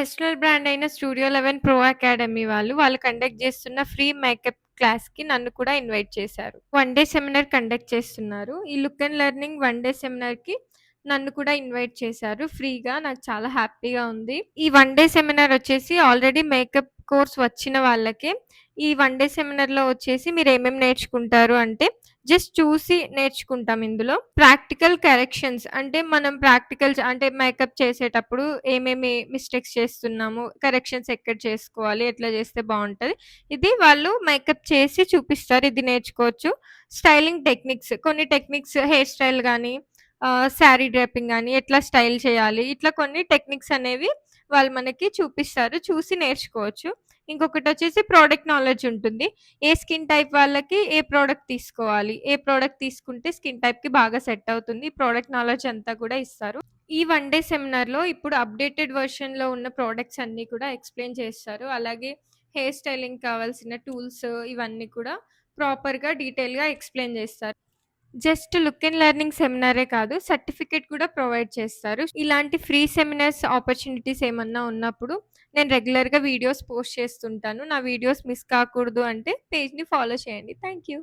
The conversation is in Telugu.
పర్సనల్ బ్రాండ్ అయిన స్టూడియో 11 ప్రో అకాడమీ వాళ్ళు కండక్ట్ చేస్తున్న ఫ్రీ మేకప్ క్లాస్‌కి నన్ను కూడా ఇన్వైట్ చేశారు. వన్ డే సెమినార్ కండక్ట్ చేస్తున్నారు. ఈ look and learning one day సెమినార్‌కి నన్ను కూడా ఇన్వైట్ చేశారు ఫ్రీగా. నాకు చాలా హ్యాపీగా ఉంది. ఈ వన్ డే సెమినార్ వచ్చేసి ఆల్రెడీ మేకప్ కోర్స్ వచ్చిన వాళ్ళకే. ఈ వన్ డే సెమినార్‌లో వచ్చేసి మీరేమేమి నేర్చుకుంటారు అంటే జస్ట్ చూసి నేర్చుకుంటాం ఇందులో. ప్రాక్టికల్ కరెక్షన్స్ అంటే మనం ప్రాక్టికల్స్ అంటే మేకప్ చేసేటప్పుడు ఏమేమి మిస్టేక్స్ చేస్తున్నాము, కరెక్షన్స్ ఎక్కడ చేసుకోవాలి, ఎట్లా చేస్తే బావుంటది. ఇది వాళ్ళు మేకప్ చేసి చూపిస్తారు. ఇది నేర్చుకోవచ్చు. స్టైలింగ్ టెక్నిక్స్ కొన్ని టెక్నిక్స్ హెయిర్ స్టైల్ గానీ, శారీ డ్రేపింగ్ గానీ, ఎట్లా స్టైల్ చేయాలి, ఇట్లా కొన్ని టెక్నిక్స్ అనేవి వాళ్ళు మనకి చూపిస్తారు. చూసి నేర్చుకోవచ్చు. ఇంకొకటొచ్చేసి ప్రొడక్ట్ నాలెడ్జ్ ఉంటుంది. ఏ స్కిన్ టైప్ వాళ్ళకి ఏ ప్రొడక్ట్ తీసుకోవాలి, ఏ ప్రొడక్ట్ తీసుకుంటే స్కిన్ టైప్‌కి బాగా సెట్ అవుతుంది. ఈ ప్రొడక్ట్ నాలెడ్జ్ అంతా కూడా ఇస్తారు. ఈ వన్ డే సెమినార్‌లో ఇప్పుడు అప్‌డేటెడ్ వెర్షన్‌లో ఉన్న ప్రొడక్ట్స్ అన్నీ కూడా ఎక్స్‌ప్లెయిన్ చేస్తారు. అలాగే హెయిర్ స్టైలింగ్ కావాల్సిన టూల్స్ ఇవన్నీ కూడా ప్రాపర్‌గా డీటెయిల్‌గా ఎక్స్‌ప్లెయిన్ చేస్తారు. జస్ట్ లుక్ అండ్ లెర్నింగ్ సెమినారే కాదు, సర్టిఫికేట్ కూడా ప్రొవైడ్ చేస్తారు. ఇలాంటి ఫ్రీ సెమినార్స్ ఆపర్చునిటీస్ ఏమన్నా ఉన్నప్పుడు నేను రెగ్యులర్‌గా వీడియోస్ పోస్ట్ చేస్తుంటాను. నా వీడియోస్ మిస్ కాకూడదు అంటే పేజ్‌ని ఫాలో చేయండి. Thank you.